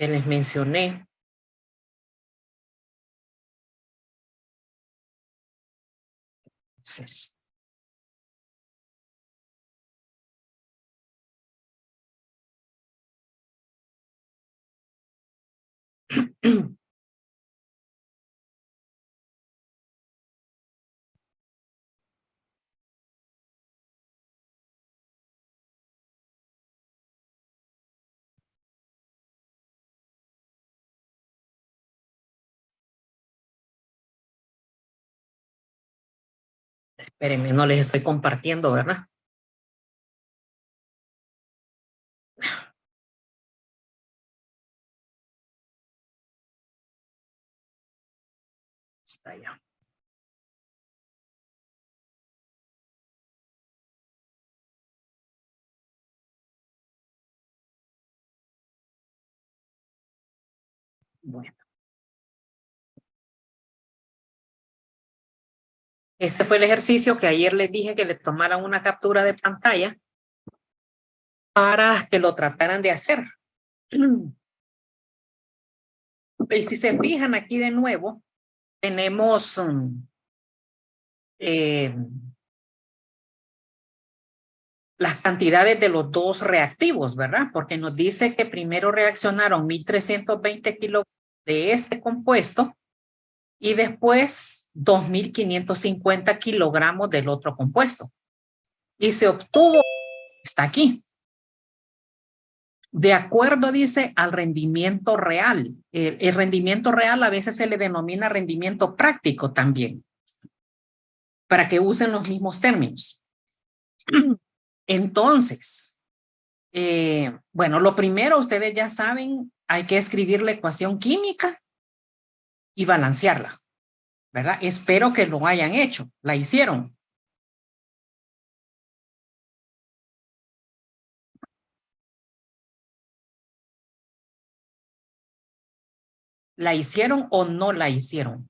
que les mencioné. Entonces, espérenme, no les estoy compartiendo, ¿verdad? Está ya. Bueno. Este fue el ejercicio que ayer les dije que le tomaran una captura de pantalla para que lo trataran de hacer. Y si se fijan aquí de nuevo, tenemos las cantidades de los dos reactivos, ¿verdad? Porque nos dice que primero reaccionaron 1320 kilogramos de este compuesto y después 2550 kilogramos del otro compuesto. Y se obtuvo, está aquí, de acuerdo, dice, al rendimiento real. El rendimiento real a veces se le denomina rendimiento práctico también, para que usen los mismos términos. Entonces, bueno, lo primero, ustedes ya saben, hay que escribir la ecuación química y balancearla, ¿verdad? Espero que lo hayan hecho. ¿La hicieron? ¿La hicieron o no la hicieron?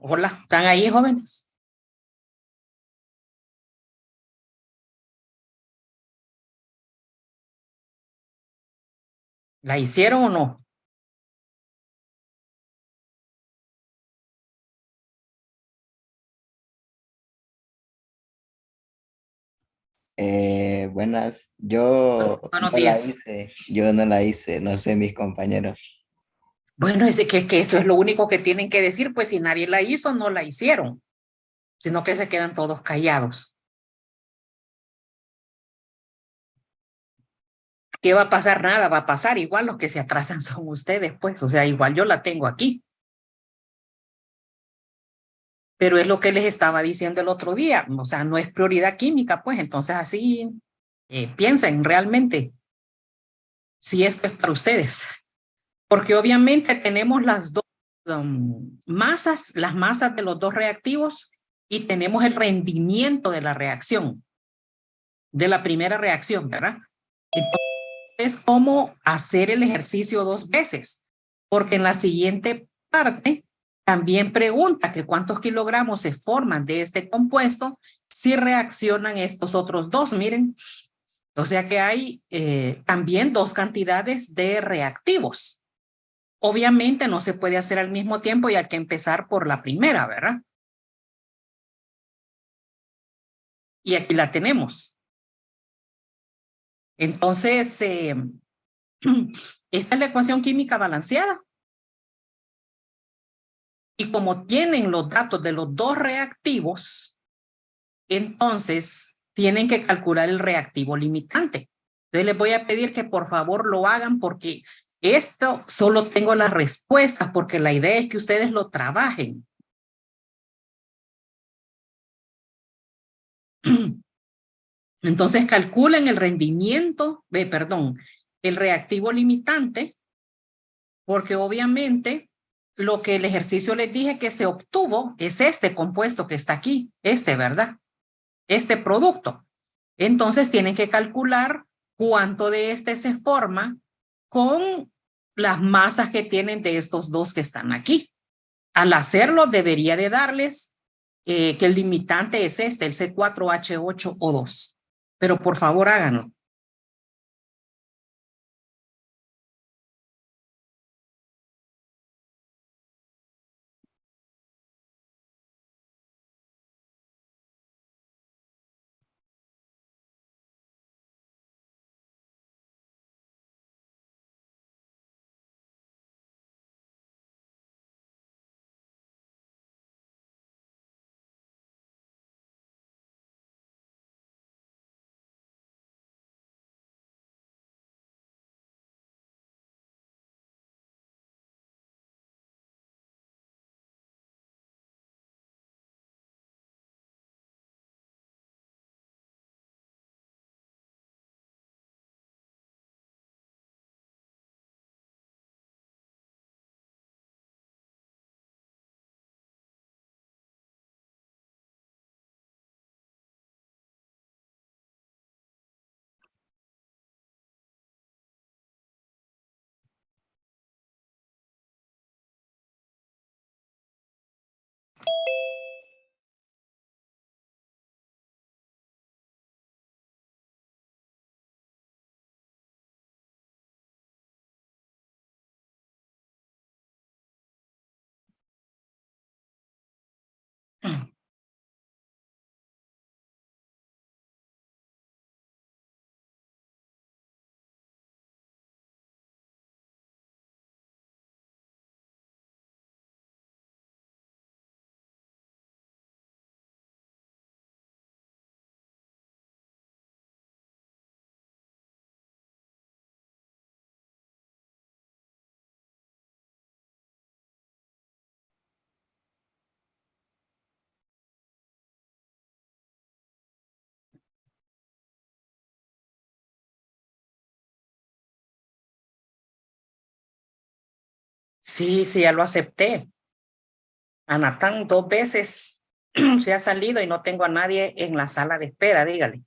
Hola, ¿están ahí, jóvenes? ¿La hicieron o no? Buenas, yo Buenos no la días. hice, no sé mis compañeros. Bueno, es que eso es lo único que tienen que decir, pues si nadie la hizo, no la hicieron, sino que se quedan todos callados. ¿Qué va a pasar? Nada va a pasar. Igual los que se atrasan son ustedes, pues, o sea, igual yo la tengo aquí. Pero es lo que les estaba diciendo el otro día, o sea, no es prioridad química, pues, entonces así piensen realmente si esto es para ustedes. Porque obviamente tenemos las dos masas, las masas de los dos reactivos y tenemos el rendimiento de la reacción, de la primera reacción, ¿verdad? Entonces, ¿cómo hacer el ejercicio dos veces? Porque en la siguiente parte también pregunta que cuántos kilogramos se forman de este compuesto si reaccionan estos otros dos, miren. O sea que hay también dos cantidades de reactivos. Obviamente no se puede hacer al mismo tiempo y hay que empezar por la primera, ¿verdad? Y aquí la tenemos. Entonces, esta es la ecuación química balanceada. Y como tienen los datos de los dos reactivos, entonces tienen que calcular el reactivo limitante. Entonces les voy a pedir que por favor lo hagan porque esto solo tengo las respuestas porque la idea es que ustedes lo trabajen. Entonces calculen el rendimiento, perdón, el reactivo limitante, porque obviamente lo que el ejercicio les dije que se obtuvo es este compuesto que está aquí, este, ¿verdad? Este producto. Entonces tienen que calcular cuánto de este se forma con las masas que tienen de estos dos que están aquí. Al hacerlo, debería de darles que el limitante es este, el C4H8O2. Pero por favor, háganlo. Sí, sí, ya lo acepté. A Natán 2 veces se ha salido y no tengo a nadie en la sala de espera, dígale.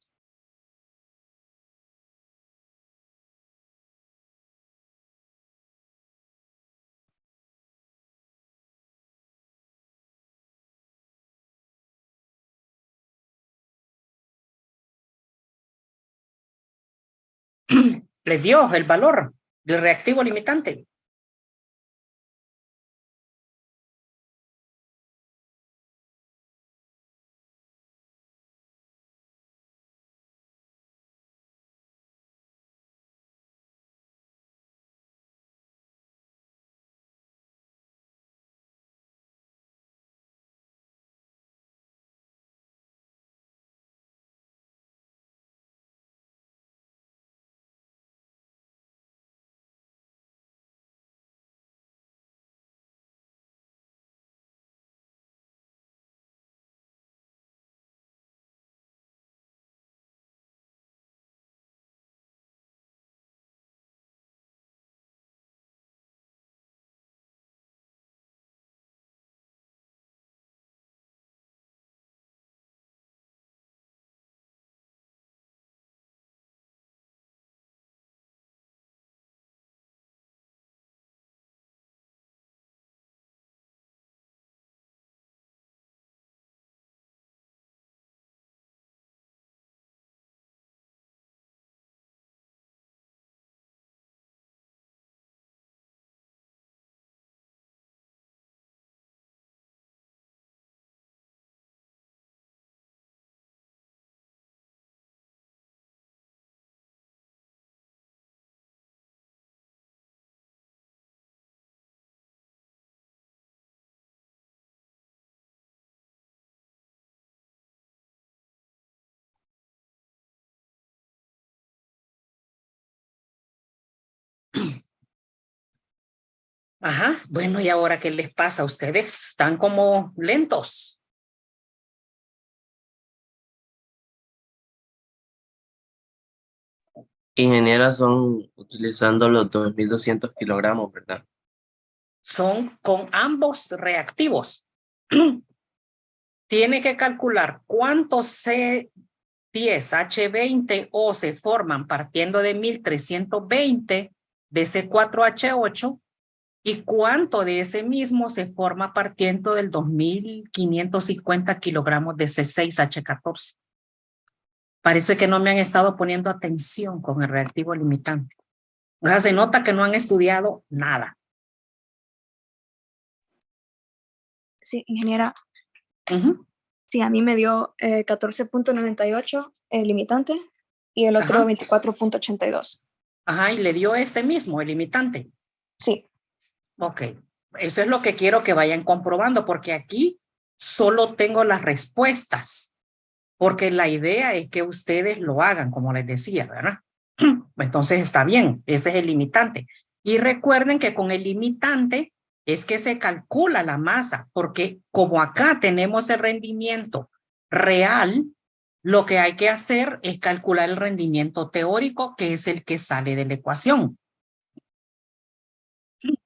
Le dio el valor del reactivo limitante. Ajá, bueno, ¿y ahora qué les pasa a ustedes? Están como lentos. Ingeniera, son utilizando los 2200 kilogramos, ¿verdad? Son con ambos reactivos. Tiene que calcular cuántos C10H20O se forman partiendo de 1320 de C4H8 ¿Y cuánto de ese mismo se forma partiendo del 2.550 kilogramos de C6H14? Parece que no me han estado poniendo atención con el reactivo limitante. O sea, se nota que no han estudiado nada. Sí, ingeniera. Ujú. Sí, a mí me dio 14.98 el limitante y el otro Ajá. 24.82. Ajá, y le dio este mismo, el limitante. Sí, Ok, eso es lo que quiero que vayan comprobando, porque aquí solo tengo las respuestas, porque la idea es que ustedes lo hagan, como les decía, ¿verdad? Entonces está bien, ese es el limitante. Y recuerden que con el limitante es que se calcula la masa, porque como acá tenemos el rendimiento real, lo que hay que hacer es calcular el rendimiento teórico, que es el que sale de la ecuación.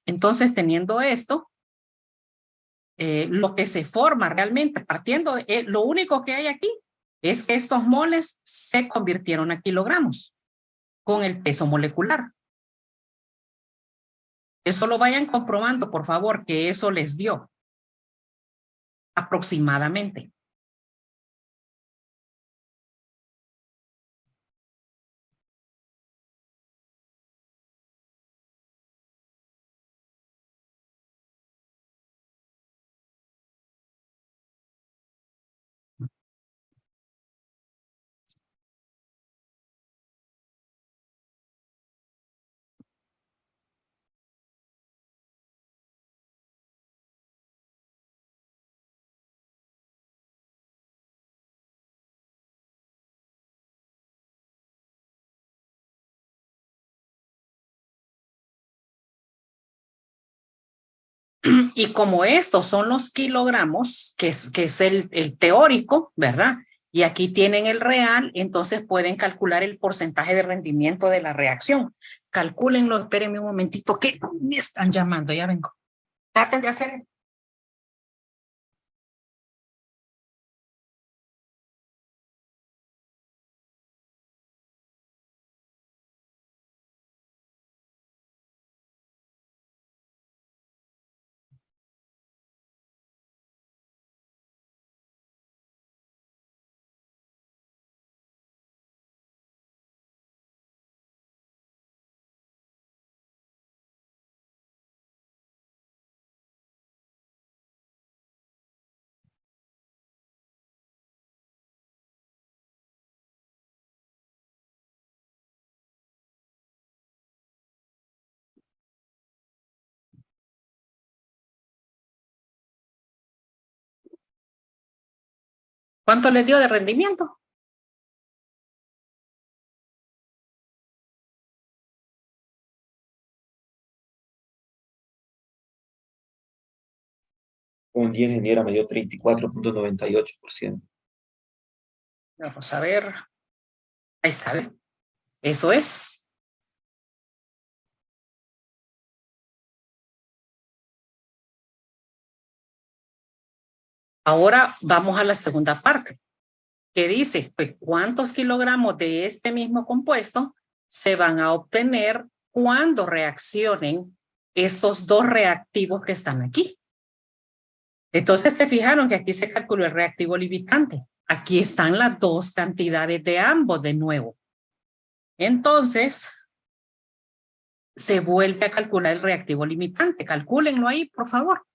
Entonces, teniendo esto, lo que se forma realmente, partiendo, lo único que hay aquí es que estos moles se convirtieron a kilogramos con el peso molecular. Eso lo vayan comprobando, por favor, que eso les dio aproximadamente. Y como estos son los kilogramos, que es el teórico, ¿verdad? Y aquí tienen el real, entonces pueden calcular el porcentaje de rendimiento de la reacción. Calcúlenlo, espérenme un momentito, que me están llamando, ya vengo. Traten de hacer. ¿Cuánto les dio de rendimiento? Un día ingeniera me dio 34.98%. Vamos a ver. Ahí está, ¿ve? Eso es. Ahora vamos a la segunda parte, que dice pues, cuántos kilogramos de este mismo compuesto se van a obtener cuando reaccionen estos dos reactivos que están aquí. Entonces se fijaron que aquí se calculó el reactivo limitante. Aquí están las dos cantidades de ambos de nuevo. Entonces se vuelve a calcular el reactivo limitante. Calcúlenlo ahí, por favor.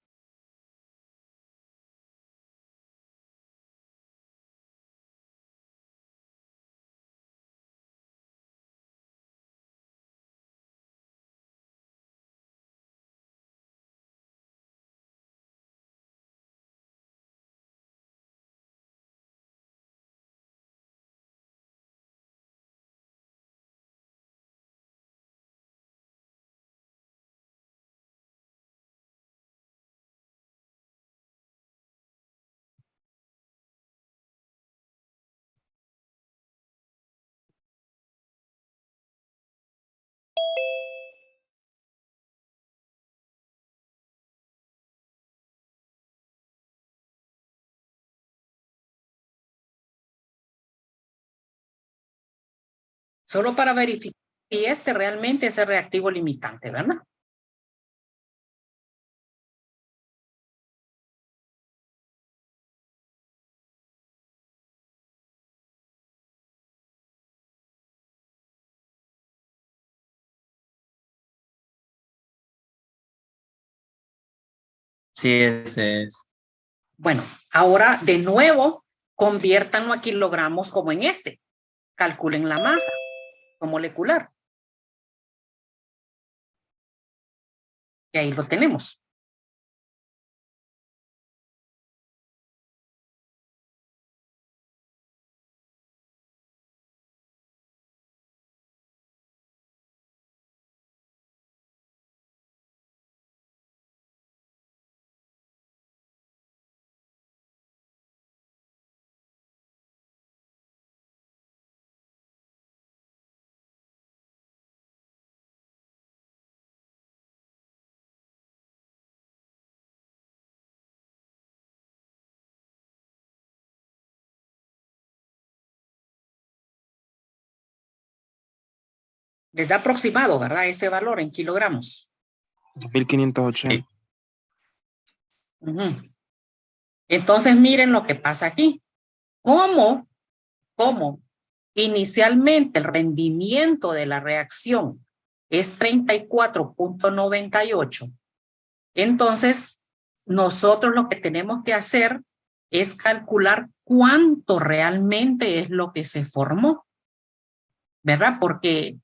Solo para verificar si este realmente es el reactivo limitante, ¿verdad? Sí, ese es. Bueno, ahora de nuevo, conviértanlo a kilogramos como en este. Calculen la masa molecular. Y ahí lo tenemos. Les da aproximado, ¿verdad? Ese valor en kilogramos. 2580. Sí. Ujú. Entonces, miren lo que pasa aquí. ¿Cómo inicialmente el rendimiento de la reacción es 34.98? Entonces, nosotros lo que tenemos que hacer es calcular cuánto realmente es lo que se formó, ¿verdad? Porque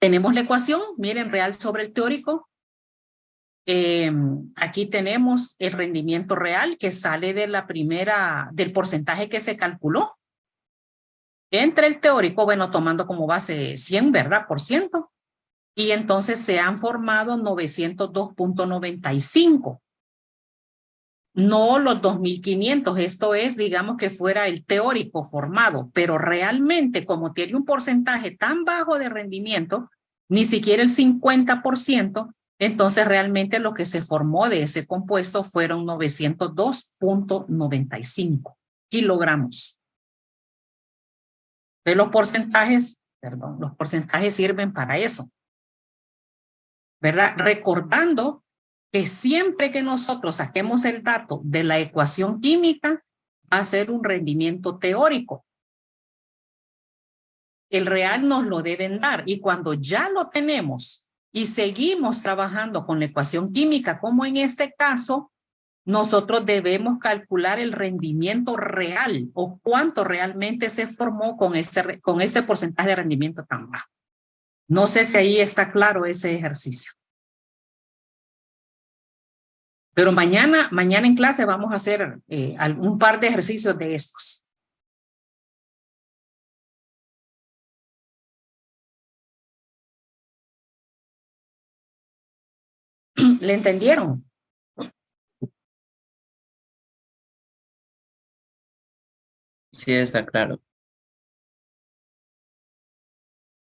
tenemos la ecuación, miren, real sobre el teórico. Aquí tenemos el rendimiento real que sale de del porcentaje que se calculó. Entre el teórico, bueno, tomando como base 100, ¿verdad? Por ciento. Y entonces se han formado 902.95. No los 2500, esto es, digamos que fuera el teórico formado, pero realmente como tiene un porcentaje tan bajo de rendimiento, ni siquiera el 50%, entonces realmente lo que se formó de ese compuesto fueron 902.95 kilogramos. De los porcentajes, perdón, los porcentajes sirven para eso, ¿verdad? Recordando que siempre que nosotros saquemos el dato de la ecuación química, va a ser un rendimiento teórico. El real nos lo deben dar y cuando ya lo tenemos y seguimos trabajando con la ecuación química, como en este caso, nosotros debemos calcular el rendimiento real o cuánto realmente se formó con este porcentaje de rendimiento tan bajo. No sé si ahí está claro ese ejercicio. Pero mañana en clase vamos a hacer un par de ejercicios de estos. ¿Le entendieron? Sí, está claro.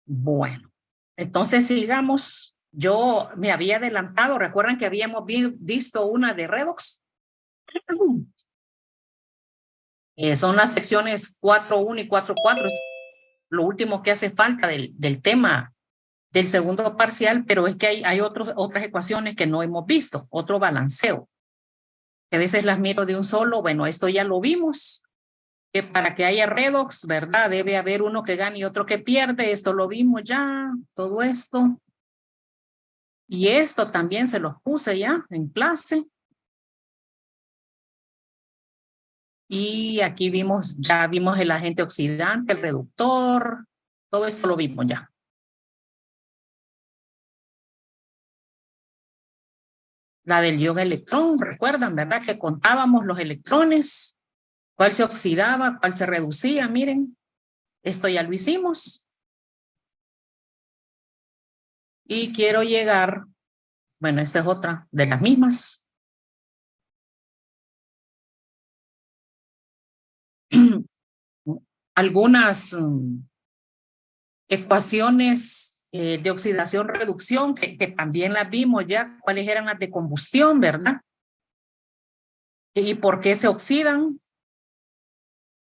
Bueno, entonces sigamos. Yo me había adelantado, recuerdan que habíamos visto una de redox. Son las secciones 4.1 y 4.4, es lo último que hace falta del tema del segundo parcial, pero es que hay otras ecuaciones que no hemos visto, otro balanceo. Que a veces las miro de un solo, bueno, esto ya lo vimos, que para que haya redox, ¿verdad? Debe haber uno que gane y otro que pierde, esto lo vimos ya, todo esto. Y esto también se los puse ya en clase. Y aquí ya vimos el agente oxidante, el reductor, todo esto lo vimos ya. La del ion electrón, recuerdan, ¿verdad? Que contábamos los electrones, cuál se oxidaba, cuál se reducía, miren. Esto ya lo hicimos. Y quiero llegar, bueno, esta es otra de las mismas. Algunas ecuaciones de oxidación-reducción que también las vimos ya, cuáles eran las de combustión, ¿verdad? ¿Y por qué se oxidan?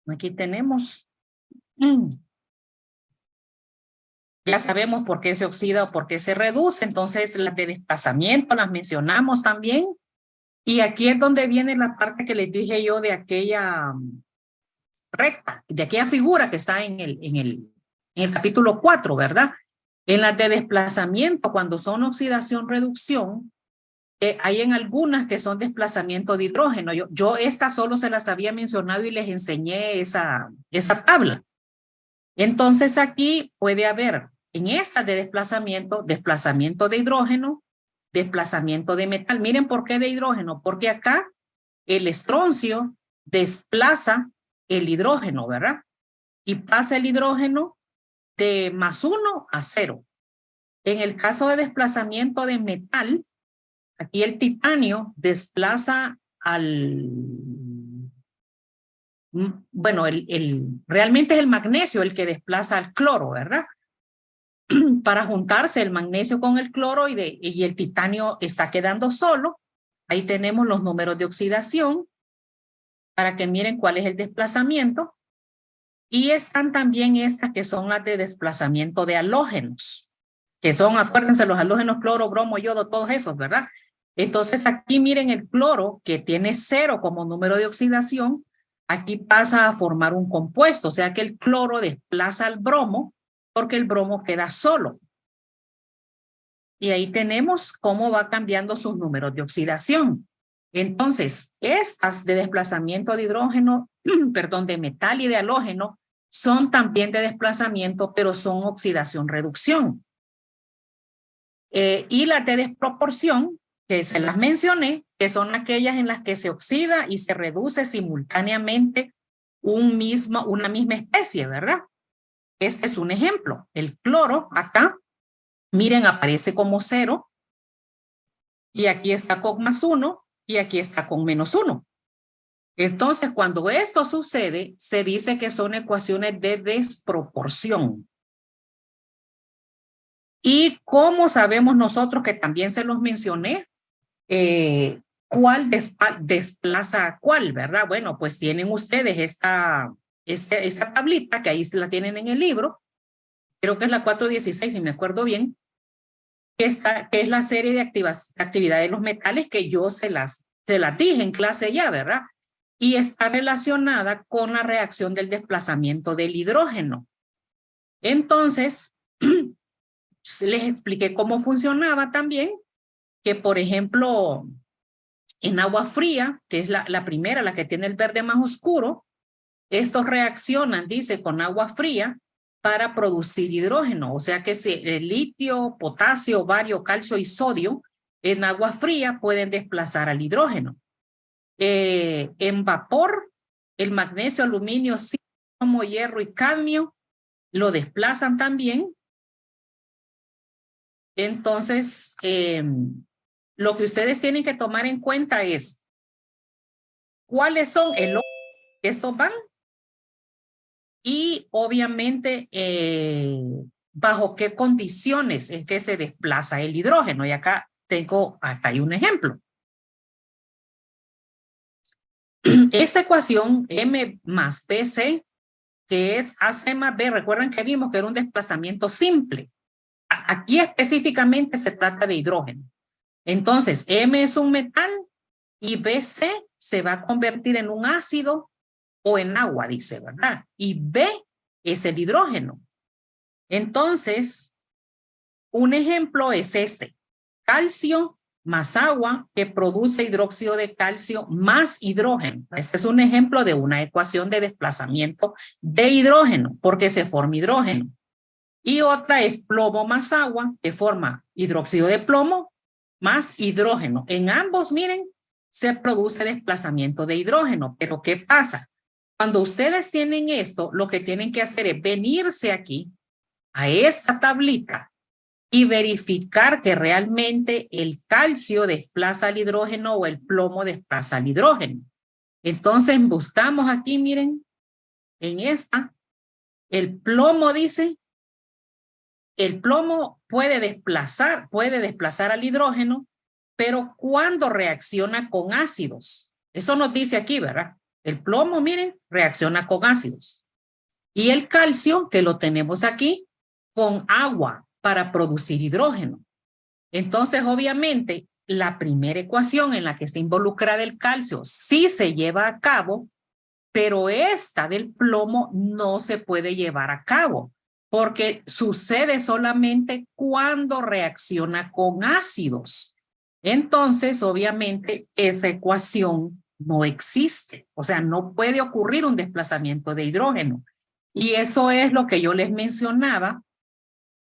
Aquí tenemos. Ya sabemos por qué se oxida o por qué se reduce, entonces las de desplazamiento las mencionamos también. Y aquí es donde viene la parte que les dije yo de aquella recta, de aquella figura que está en el capítulo 4, ¿verdad? En las de desplazamiento, cuando son oxidación-reducción, Hay en algunas que son desplazamiento de hidrógeno. Yo estas solo se las había mencionado y les enseñé esa tabla. Entonces aquí puede haber en esta de desplazamiento de hidrógeno, desplazamiento de metal. Miren por qué de hidrógeno, porque acá el estroncio desplaza el hidrógeno, ¿verdad? Y pasa el hidrógeno de +1 a 0. En el caso de desplazamiento de metal, aquí el titanio desplaza bueno, realmente es el magnesio el que desplaza al cloro, ¿verdad? Para juntarse el magnesio con el cloro y el titanio está quedando solo. Ahí tenemos los números de oxidación para que miren cuál es el desplazamiento. Y están también estas que son las de desplazamiento de halógenos, que son, acuérdense, los halógenos, cloro, bromo, yodo, todos esos, ¿verdad? Entonces aquí miren el cloro que tiene 0 como número de oxidación, aquí pasa a formar un compuesto, o sea que el cloro desplaza al bromo porque el bromo queda solo. Y ahí tenemos cómo va cambiando sus números de oxidación. Entonces, estas de desplazamiento de hidrógeno, perdón, de metal y de halógeno, son también de desplazamiento, pero son oxidación-reducción. Y las de desproporción, que se las mencioné, que son aquellas en las que se oxida y se reduce simultáneamente una misma especie, ¿verdad? Este es un ejemplo. El cloro acá, miren, aparece como 0, y aquí está con +1, y aquí está con -1. Entonces, cuando esto sucede, se dice que son ecuaciones de desproporción. ¿Y cómo sabemos nosotros, que también se los mencioné, cuál desplaza a cuál, ¿verdad? Bueno, pues tienen ustedes esta tablita, que ahí la tienen en el libro, creo que es la 416, si me acuerdo bien, que es la serie de actividad de los metales que yo se las dije en clase ya, ¿verdad? Y está relacionada con la reacción del desplazamiento del hidrógeno. Entonces, les expliqué cómo funcionaba también, que por ejemplo, en agua fría, que es la primera, la que tiene el verde más oscuro, estos reaccionan, dice, con agua fría para producir hidrógeno. O sea que si el litio, potasio, bario, calcio y sodio en agua fría pueden desplazar al hidrógeno. En vapor, el magnesio, aluminio, zinc, hierro y cadmio lo desplazan también. Entonces, lo que ustedes tienen que tomar en cuenta es cuáles son el orden que estos van y obviamente bajo qué condiciones es que se desplaza el hidrógeno. Y acá hay un ejemplo. Esta ecuación M más BC, que es AC más B, recuerdan que vimos que era un desplazamiento simple. Aquí específicamente se trata de hidrógeno. Entonces, M es un metal y BC se va a convertir en un ácido o en agua, dice, ¿verdad? Y B es el hidrógeno. Entonces, un ejemplo es este. Calcio más agua que produce hidróxido de calcio más hidrógeno. Este es un ejemplo de una ecuación de desplazamiento de hidrógeno, porque se forma hidrógeno. Y otra es plomo más agua, que forma hidróxido de plomo más hidrógeno. En ambos, miren, se produce desplazamiento de hidrógeno. Pero ¿qué pasa? Cuando ustedes tienen esto, lo que tienen que hacer es venirse aquí a esta tablita y verificar que realmente el calcio desplaza el hidrógeno o el plomo desplaza el hidrógeno. Entonces buscamos aquí, miren, en esta, el plomo dice, el plomo puede desplazar al hidrógeno, pero cuando reacciona con ácidos. Eso nos dice aquí, ¿verdad? El plomo, miren, reacciona con ácidos. Y el calcio, que lo tenemos aquí, con agua para producir hidrógeno. Entonces, obviamente, la primera ecuación en la que está involucrada el calcio sí se lleva a cabo, pero esta del plomo no se puede llevar a cabo, porque sucede solamente cuando reacciona con ácidos. entonces obviamente esa ecuación no existe. O sea, no puede ocurrir un desplazamiento de hidrógeno. Y eso es lo que yo les mencionaba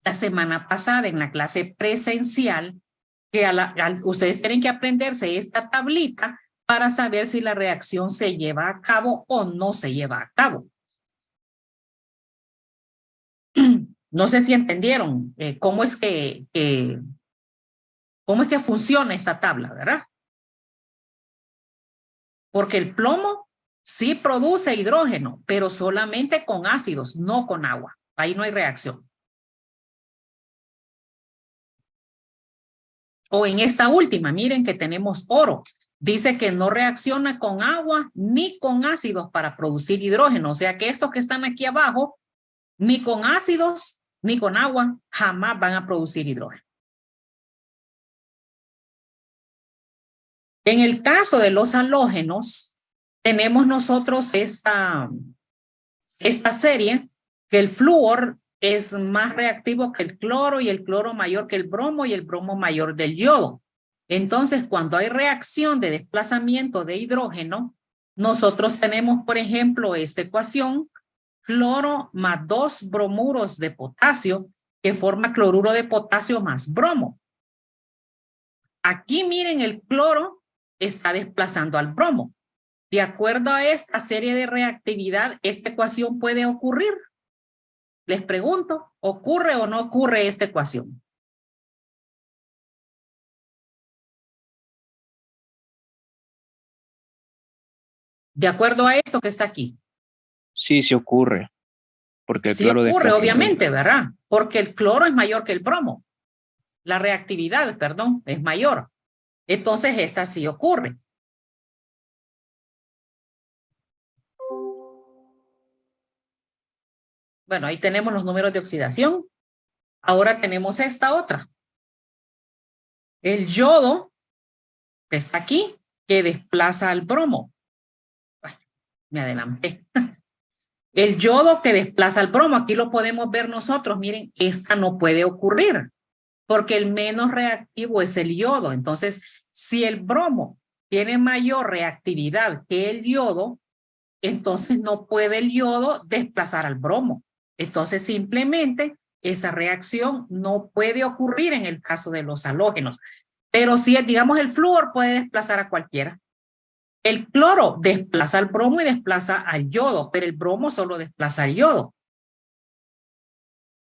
la semana pasada en la clase presencial, que ustedes tienen que aprenderse esta tablita para saber si la reacción se lleva a cabo o no se lleva a cabo. No sé si entendieron cómo es que funciona esta tabla, ¿verdad? Porque el plomo sí produce hidrógeno, pero solamente con ácidos, no con agua. Ahí no hay reacción. O en esta última, miren que tenemos oro. Dice que no reacciona con agua ni con ácidos para producir hidrógeno. O sea que estos que están aquí abajo, ni con ácidos ni con agua, jamás van a producir hidrógeno. En el caso de los halógenos, tenemos nosotros esta serie, que el flúor es más reactivo que el cloro y el cloro mayor que el bromo y el bromo mayor del yodo. Entonces, cuando hay reacción de desplazamiento de hidrógeno, nosotros tenemos, por ejemplo, esta ecuación, cloro más 2 bromuros de potasio, que forma cloruro de potasio más bromo. Aquí miren, el cloro está desplazando al bromo. De acuerdo a esta serie de reactividad, esta ecuación puede ocurrir. Les pregunto, ¿ocurre o no ocurre esta ecuación? De acuerdo a esto que está aquí. Sí, sí ocurre. Porque el Sí cloro ocurre, desplaza- obviamente, ¿verdad? Porque el cloro es mayor que el bromo. La reactividad, perdón, es mayor. Entonces, esta sí ocurre. Bueno, ahí tenemos los números de oxidación. Ahora tenemos esta otra. El yodo, que está aquí, que desplaza al bromo. Ay, me adelanté. El yodo que desplaza al bromo, aquí lo podemos ver nosotros. Miren, esta no puede ocurrir, porque el menos reactivo es el yodo. Entonces, si el bromo tiene mayor reactividad que el yodo, entonces no puede el yodo desplazar al bromo. Entonces, simplemente esa reacción no puede ocurrir en el caso de los halógenos. Pero si, digamos, el flúor puede desplazar a cualquiera. El cloro desplaza al bromo y desplaza al yodo, pero el bromo solo desplaza al yodo.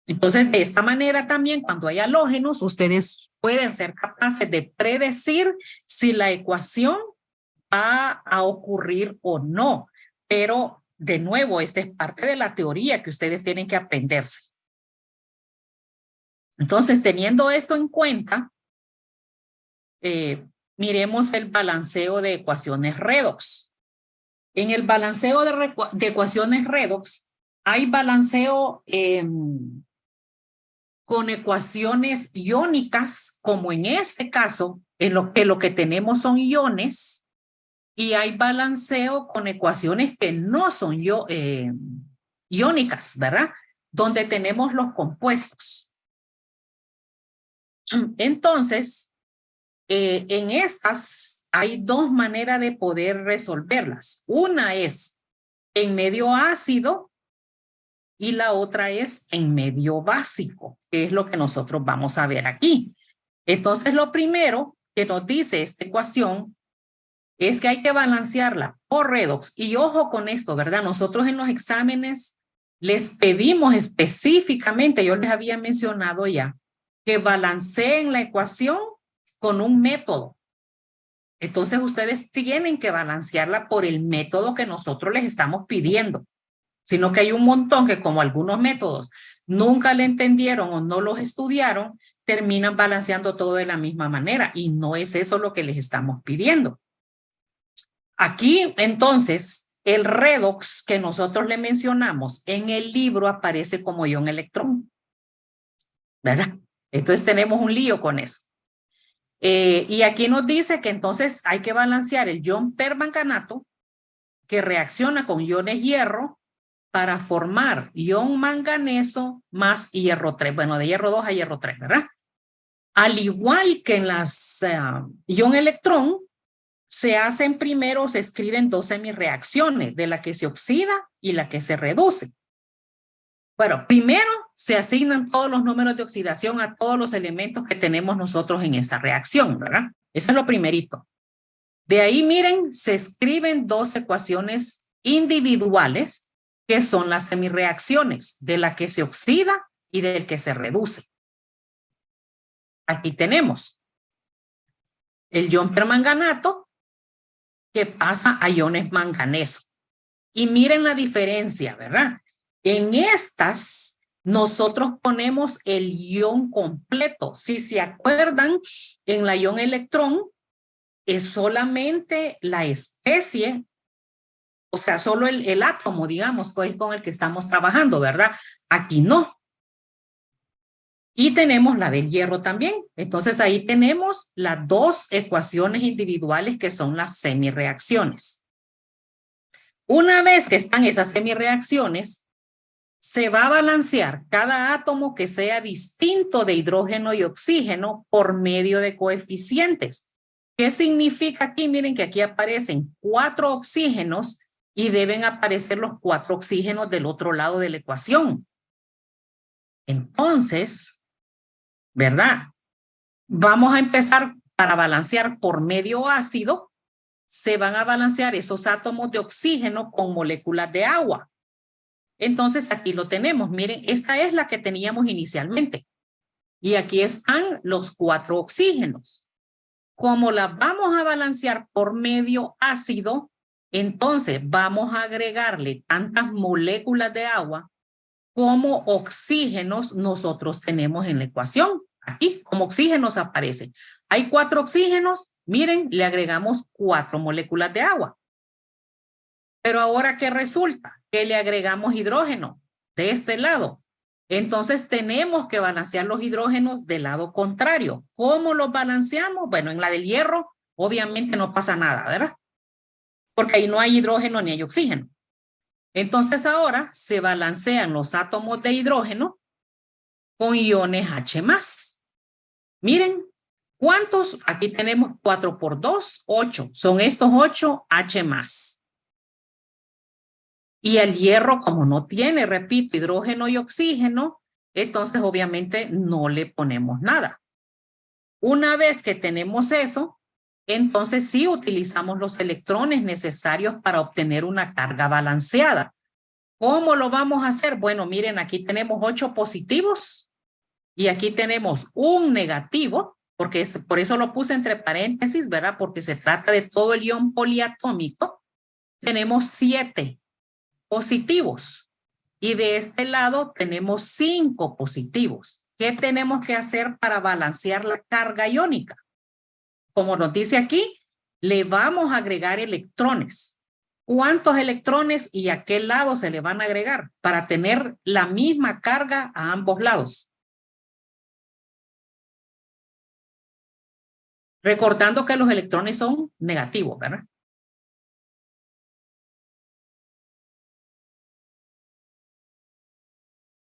Entonces, de esta manera también, cuando hay halógenos, ustedes pueden ser capaces de predecir si la ecuación va a ocurrir o no. Pero, de nuevo, esta es parte de la teoría que ustedes tienen que aprenderse. Entonces, teniendo esto en cuenta, miremos el balanceo de ecuaciones redox. En el balanceo de ecuaciones redox, hay balanceo con ecuaciones iónicas, como en este caso, en lo que tenemos son iones, y hay balanceo con ecuaciones que no son iónicas, ¿verdad? Donde tenemos los compuestos. Entonces, en estas hay dos maneras de poder resolverlas. Una es en medio ácido y la otra es en medio básico, que es lo que nosotros vamos a ver aquí. Entonces, lo primero que nos dice esta ecuación es que hay que balancearla por redox. Y ojo con esto, ¿verdad? Nosotros en los exámenes les pedimos específicamente, yo les había mencionado ya, que balanceen la ecuación con un método. Entonces, ustedes tienen que balancearla por el método que nosotros les estamos pidiendo. Sino que hay un montón que, como algunos métodos nunca le entendieron o no los estudiaron, terminan balanceando todo de la misma manera, y no es eso lo que les estamos pidiendo. Aquí, entonces, el redox que nosotros le mencionamos en el libro aparece como ion electrón, ¿verdad? Entonces tenemos un lío con eso. Y aquí nos dice que entonces hay que balancear el ion permanganato, que reacciona con iones hierro para formar ion manganeso más hierro 3. Bueno, de hierro 2 a hierro 3, ¿verdad? Al igual que en las ion-electrón, se hacen primero, se escriben dos semirreacciones, de la que se oxida y la que se reduce. Bueno, primero se asignan todos los números de oxidación a todos los elementos que tenemos nosotros en esta reacción, ¿verdad? Eso es lo primerito. De ahí, miren, se escriben dos ecuaciones individuales que son las semirreacciones, de la que se oxida y del que se reduce. Aquí tenemos el ion permanganato que pasa a iones manganeso. Y miren la diferencia, ¿verdad? En estas, nosotros ponemos el ion completo. Si se acuerdan, en la ion electrón es solamente la especie, o sea, solo el átomo, digamos, con el que estamos trabajando, ¿verdad? Aquí no. Y tenemos la del hierro también. Entonces ahí tenemos las dos ecuaciones individuales que son las semirreacciones. Una vez que están esas semirreacciones, se va a balancear cada átomo que sea distinto de hidrógeno y oxígeno por medio de coeficientes. ¿Qué significa aquí? Miren que aquí aparecen 4 oxígenos y deben aparecer los 4 oxígenos del otro lado de la ecuación. Entonces, ¿verdad? Vamos a empezar para balancear por medio ácido. Se van a balancear esos átomos de oxígeno con moléculas de agua. Entonces aquí lo tenemos. Miren, esta es la que teníamos inicialmente. Y aquí están los 4 oxígenos. Como las vamos a balancear por medio ácido, entonces vamos a agregarle tantas moléculas de agua como oxígenos nosotros tenemos en la ecuación. Aquí, como oxígenos aparece. Hay 4 oxígenos, miren, le agregamos 4 moléculas de agua. Pero ahora, ¿qué resulta? Que le agregamos hidrógeno de este lado. Entonces tenemos que balancear los hidrógenos del lado contrario. ¿Cómo los balanceamos? Bueno, en la del hierro, obviamente no pasa nada, ¿verdad? Porque ahí no hay hidrógeno ni hay oxígeno. Entonces ahora se balancean los átomos de hidrógeno con iones H+. Miren, ¿cuántos? Aquí tenemos 4 por 2, 8. Son estos 8 H+. Y el hierro, como no tiene, repito, hidrógeno y oxígeno, entonces obviamente no le ponemos nada. Una vez que tenemos eso, entonces sí utilizamos los electrones necesarios para obtener una carga balanceada. ¿Cómo lo vamos a hacer? Bueno, miren, aquí tenemos 8 positivos y aquí tenemos un negativo, porque por eso lo puse entre paréntesis, ¿verdad? Porque se trata de todo el ion poliatómico. Tenemos 7 positivos y de este lado tenemos 5 positivos. ¿Qué tenemos que hacer para balancear la carga iónica? Como nos dice aquí, le vamos a agregar electrones. ¿Cuántos electrones y a qué lado se le van a agregar para tener la misma carga a ambos lados? Recordando que los electrones son negativos, ¿verdad?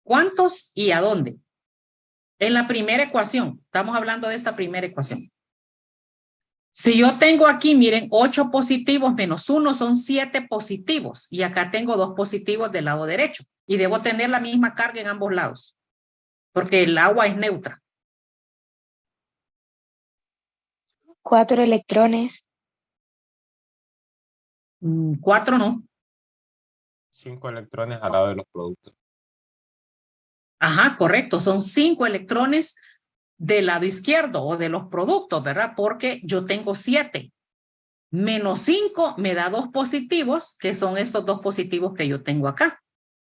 ¿Cuántos y a dónde? En la primera ecuación, estamos hablando de esta primera ecuación. Si yo tengo aquí, miren, 8 positivos menos 1 son 7 positivos. Y acá tengo 2 positivos del lado derecho. Y debo tener la misma carga en ambos lados. Porque el agua es neutra. 4 electrones. 4 no. 5 electrones al lado de los productos. Ajá, correcto. Son 5 electrones del lado izquierdo o de los productos, ¿verdad? Porque yo tengo 7. Menos 5 me da 2 positivos, que son estos 2 positivos que yo tengo acá.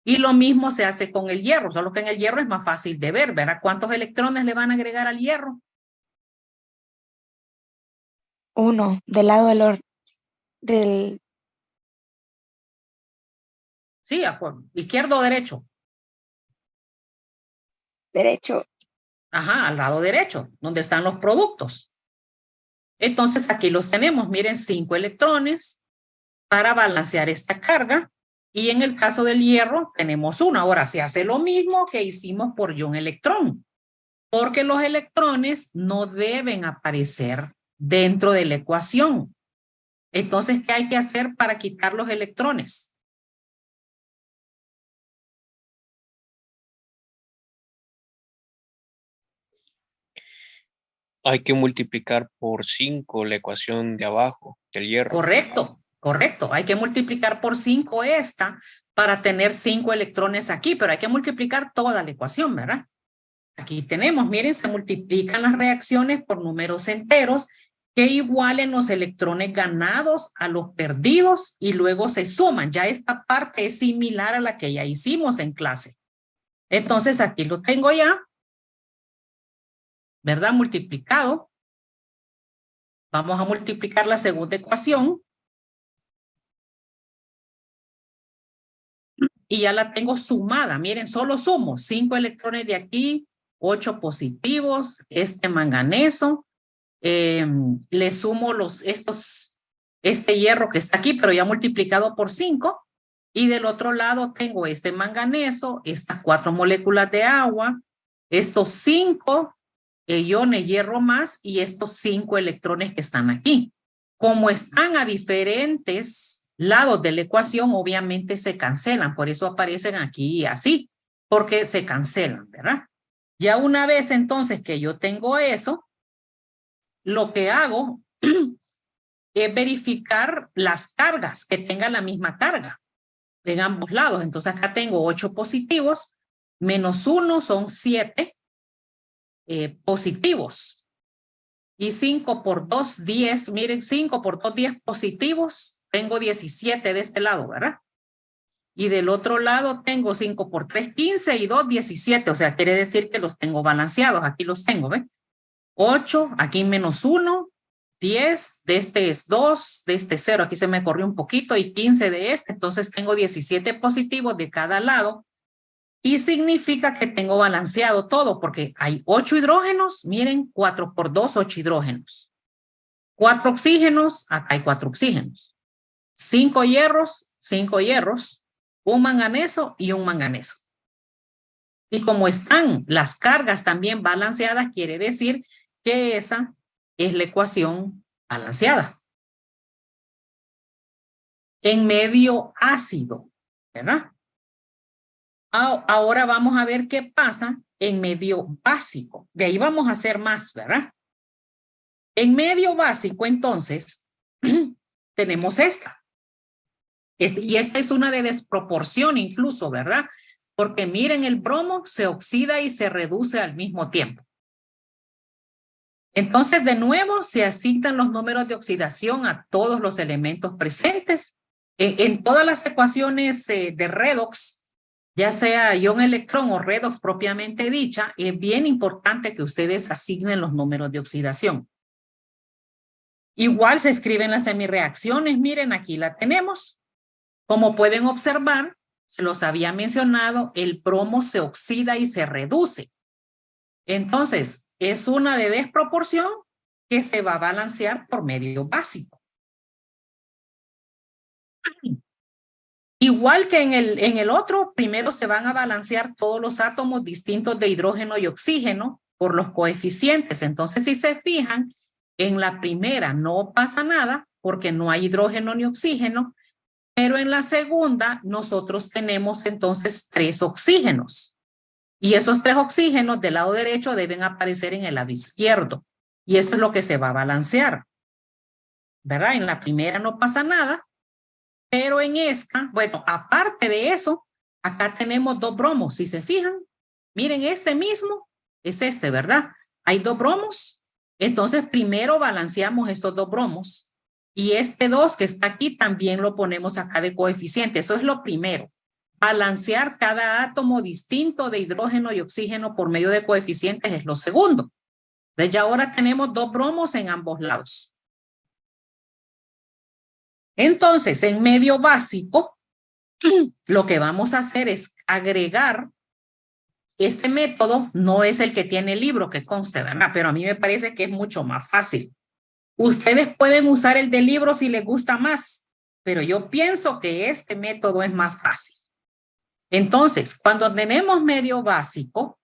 Y lo mismo se hace con el hierro, solo que en el hierro es más fácil de ver, ¿verdad? ¿Cuántos electrones le van a agregar al hierro? 1 del lado del... Sí, acuerdo. ¿Izquierdo o derecho? Derecho. Ajá, al lado derecho, donde están los productos. Entonces aquí los tenemos, miren, 5 electrones para balancear esta carga. Y en el caso del hierro tenemos 1. Ahora se hace lo mismo que hicimos por ion electrón. porque los electrones no deben aparecer dentro de la ecuación. Entonces, ¿qué hay que hacer para quitar los electrones? Hay que multiplicar por 5 la ecuación de abajo, del hierro. Correcto, correcto. Hay que multiplicar por 5 esta para tener 5 electrones aquí, pero hay que multiplicar toda la ecuación, ¿verdad? Aquí tenemos, miren, se multiplican las reacciones por números enteros que igualen los electrones ganados a los perdidos y luego se suman. Ya esta parte es similar a la que ya hicimos en clase. Entonces aquí lo tengo ya, ¿verdad? Multiplicado. Vamos a multiplicar la segunda ecuación. Y ya la tengo sumada. Miren, solo sumo 5 electrones de aquí, 8 positivos, este manganeso. Le sumo este hierro que está aquí, pero ya multiplicado por 5. Y del otro lado tengo este manganeso, estas 4 moléculas de agua, estos 5 iones hierro más y estos 5 electrones que están aquí. Como están a diferentes lados de la ecuación, obviamente se cancelan, por eso aparecen aquí así, porque se cancelan, ¿verdad? Ya una vez entonces que yo tengo eso, lo que hago es verificar las cargas que tengan la misma carga en ambos lados. Entonces acá tengo 8 positivos, menos 1 son 7 positivos. Y 5 por 2, 10. Miren, 5 por 2, 10 positivos. Tengo 17 de este lado, ¿verdad? Y del otro lado tengo 5 por 3, 15 y 2, 17. O sea, quiere decir que los tengo balanceados. Aquí los tengo, ¿ven? 8, aquí menos 1, 10, de este es 2, de este 0. Aquí se me corrió un poquito y 15 de este. Entonces tengo 17 positivos de cada lado. Y significa que tengo balanceado todo porque hay 8 hidrógenos, miren, 4 por 2, 8 hidrógenos. 4 oxígenos, acá hay 4 oxígenos. 5 hierros, 5 hierros, un manganeso y un manganeso. Y como están las cargas también balanceadas, quiere decir que esa es la ecuación balanceada. En medio ácido, ¿verdad? Ahora vamos a ver qué pasa en medio básico. De ahí vamos a hacer más, ¿verdad? En medio básico, entonces, tenemos esta. Y esta es una de desproporción incluso, ¿verdad? Porque miren, el bromo se oxida y se reduce al mismo tiempo. Entonces, de nuevo, se asignan los números de oxidación a todos los elementos presentes. En todas las ecuaciones de redox, ya sea ion-electrón o redox propiamente dicha, es bien importante que ustedes asignen los números de oxidación. Igual se escriben las semireacciones, miren, aquí la tenemos. Como pueden observar, se los había mencionado, el bromo se oxida y se reduce. Entonces, es una de desproporción que se va a balancear por medio básico. Igual que en el otro, primero se van a balancear todos los átomos distintos de hidrógeno y oxígeno por los coeficientes. Entonces, si se fijan, en la primera no pasa nada porque no hay hidrógeno ni oxígeno, pero en la segunda nosotros tenemos entonces 3 oxígenos. Y esos 3 oxígenos del lado derecho deben aparecer en el lado izquierdo. Y eso es lo que se va a balancear. ¿Verdad? En la primera no pasa nada. Pero en esta, bueno, aparte de eso, acá tenemos 2 bromos. Si se fijan, miren, este mismo es este, ¿verdad? Hay 2 bromos. Entonces, primero balanceamos estos 2 bromos. Y este 2 que está aquí también lo ponemos acá de coeficiente. Eso es lo primero. Balancear cada átomo distinto de hidrógeno y oxígeno por medio de coeficientes es lo segundo. Entonces, ya ahora tenemos 2 bromos en ambos lados. Entonces, en medio básico, lo que vamos a hacer es agregar, este método no es el que tiene el libro que conste, ¿verdad? Pero a mí me parece que es mucho más fácil. Ustedes pueden usar el del libro si les gusta más, pero yo pienso que este método es más fácil. Entonces, cuando tenemos medio básico,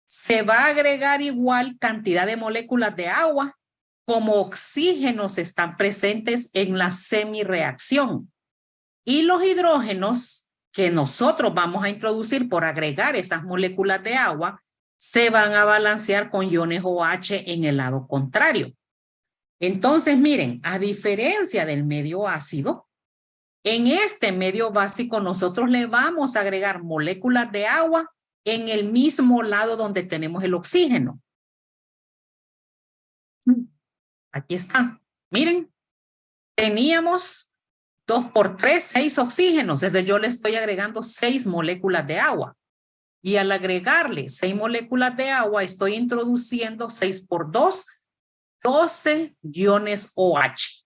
se va a agregar igual cantidad de moléculas de agua como oxígenos están presentes en la semireacción. Y los hidrógenos que nosotros vamos a introducir por agregar esas moléculas de agua se van a balancear con iones OH en el lado contrario. Entonces, miren, a diferencia del medio ácido, en este medio básico nosotros le vamos a agregar moléculas de agua en el mismo lado donde tenemos el oxígeno. Aquí está. Miren, teníamos 2 por 3, 6 oxígenos. Entonces yo le estoy agregando 6 moléculas de agua. Y al agregarle 6 moléculas de agua, estoy introduciendo 6 por 2, 12 iones OH.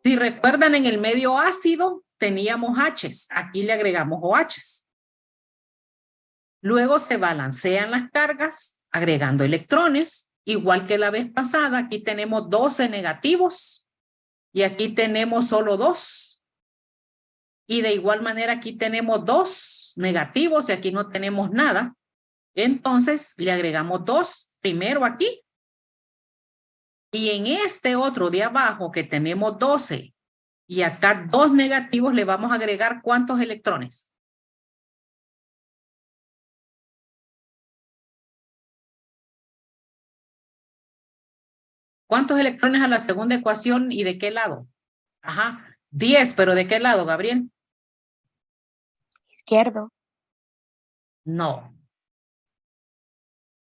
Si recuerdan, en el medio ácido teníamos H's. Aquí le agregamos OHs. Luego se balancean las cargas agregando electrones. Igual que la vez pasada, aquí tenemos 12 negativos y aquí tenemos solo 2. Y de igual manera aquí tenemos 2 negativos y aquí no tenemos nada. Entonces le agregamos 2 primero aquí. Y en este otro de abajo que tenemos 12 y acá 2 negativos le vamos a agregar ¿cuántos electrones? ¿Cuántos electrones a la segunda ecuación y de qué lado? Ajá, 10, pero ¿de qué lado, Gabriel? Izquierdo. No.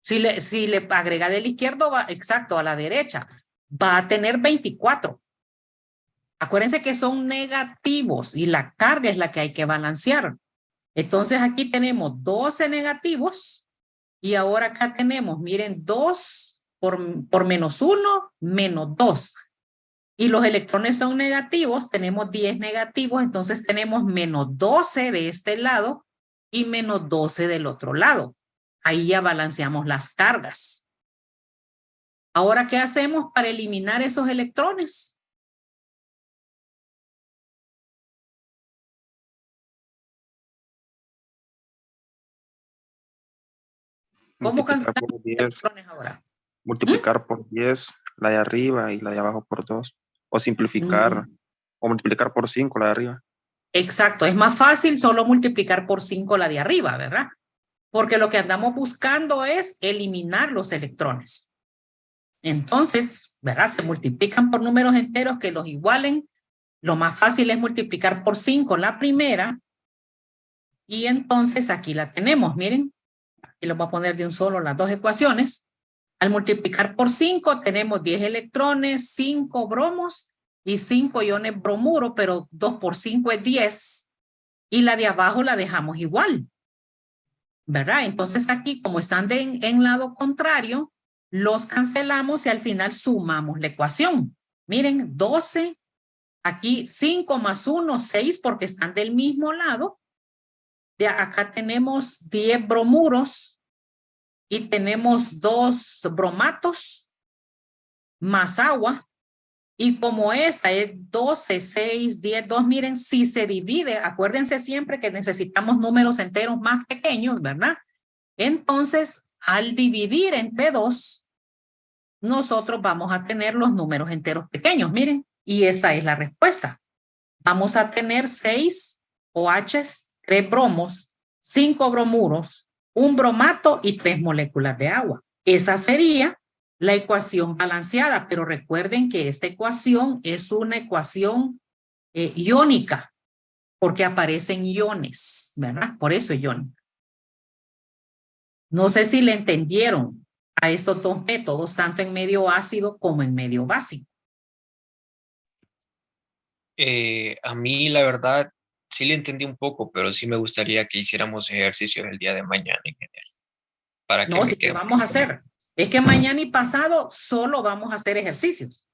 Si le agrega del izquierdo, va exacto a la derecha. Va a tener 24. Acuérdense que son negativos y la carga es la que hay que balancear. Entonces aquí tenemos 12 negativos y ahora acá tenemos, miren, 2 por menos 1, menos 2. Y los electrones son negativos, tenemos 10 negativos, entonces tenemos menos 12 de este lado y menos 12 del otro lado. Ahí ya balanceamos las cargas. Ahora, ¿qué hacemos para eliminar esos electrones? ¿Cómo Multiplicar cancelamos por 10, electrones ahora? multiplicar por 10 la de arriba y la de abajo por 2. O simplificar, o multiplicar por 5 la de arriba. Exacto, es más fácil solo multiplicar por 5 la de arriba, ¿verdad? Porque lo que andamos buscando es eliminar los electrones. Entonces, ¿verdad? Se multiplican por números enteros que los igualen. Lo más fácil es multiplicar por 5 la primera. Y entonces aquí la tenemos, miren. Aquí lo voy a poner de un solo las dos ecuaciones. Al multiplicar por 5 tenemos 10 electrones, 5 bromos y 5 iones bromuro, pero 2 por 5 es 10. Y la de abajo la dejamos igual, ¿verdad? Entonces aquí, como están en lado contrario, los cancelamos y al final sumamos la ecuación. Miren, 12, aquí 5 más 1, 6, porque están del mismo lado. De acá tenemos 10 bromuros y tenemos 2 bromatos más agua. Y como esta es 12, 6, 10, 2, miren, si se divide, acuérdense siempre que necesitamos números enteros más pequeños, ¿verdad? Entonces, al dividir entre 2, nosotros vamos a tener los números enteros pequeños, miren, y esa es la respuesta. Vamos a tener 6 OHs, 3 bromos, 5 bromuros, 1 bromato y 3 moléculas de agua. Esa sería la ecuación balanceada, pero recuerden que esta ecuación es una ecuación iónica, porque aparecen iones, ¿verdad? Por eso es iónica. No sé si le entendieron a estos dos métodos, tanto en medio ácido como en medio básico. A mí, la verdad, sí le entendí un poco, pero sí me gustaría que hiciéramos ejercicios el día de mañana en general. Para que No, me si quede que vamos a hacer. Es que mañana y pasado solo vamos a hacer ejercicios.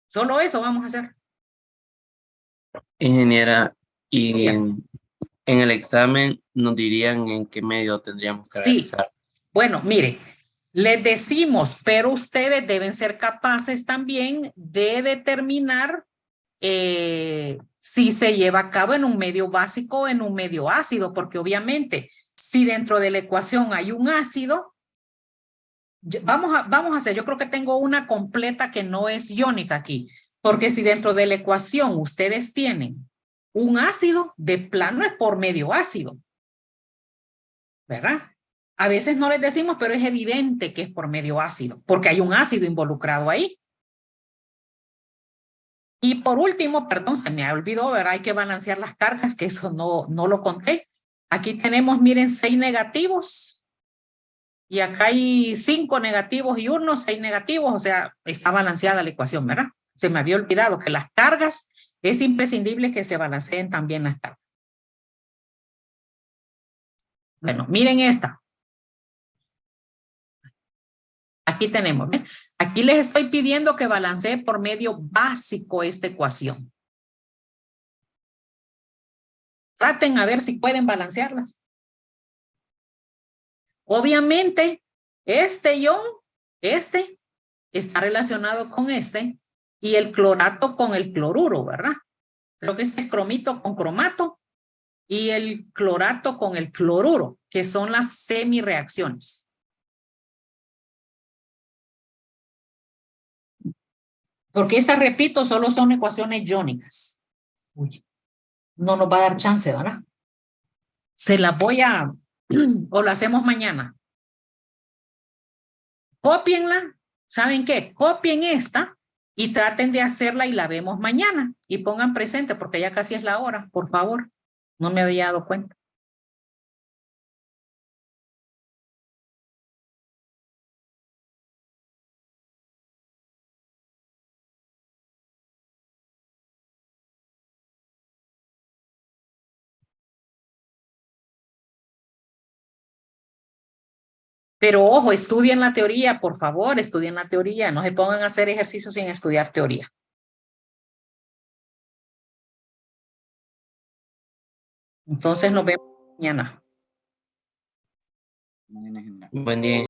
Solo eso vamos a hacer. Ingeniera, y Bien. en el examen nos dirían en qué medio tendríamos que Sí. realizar. Bueno, mire, les decimos, pero ustedes deben ser capaces también de determinar si se lleva a cabo en un medio básico o en un medio ácido, porque obviamente si dentro de la ecuación hay un ácido, vamos a hacer, yo creo que tengo una completa que no es iónica aquí, porque si dentro de la ecuación ustedes tienen un ácido, de plano es por medio ácido, ¿verdad? A veces no les decimos, pero es evidente que es por medio ácido, porque hay un ácido involucrado ahí. Y por último, perdón, se me olvidó, ¿verdad? Hay que balancear las cargas, que eso no lo conté. Aquí tenemos, miren, 6 negativos. Y acá hay 5 negativos y 1, 6 negativos. O sea, está balanceada la ecuación, ¿verdad? Se me había olvidado que las cargas, es imprescindible que se balanceen también las cargas. Bueno, miren esta. Aquí tenemos, ¿ven? Aquí les estoy pidiendo que balanceen por medio básico esta ecuación. Traten a ver si pueden balancearlas. Obviamente, este ion, este, está relacionado con este y el clorato con el cloruro, ¿verdad? Creo que este es cromito con cromato y el clorato con el cloruro, que son las semireacciones. Porque estas, repito, solo son ecuaciones iónicas. Uy, no nos va a dar chance, ¿verdad? Se las voy a, o lo hacemos mañana. Cópienla, ¿saben qué? Copien esta y traten de hacerla y la vemos mañana. Y pongan presente porque ya casi es la hora, por favor. No me había dado cuenta. Pero ojo, estudien la teoría, por favor, estudien la teoría. No se pongan a hacer ejercicios sin estudiar teoría. Entonces nos vemos mañana. Buen día.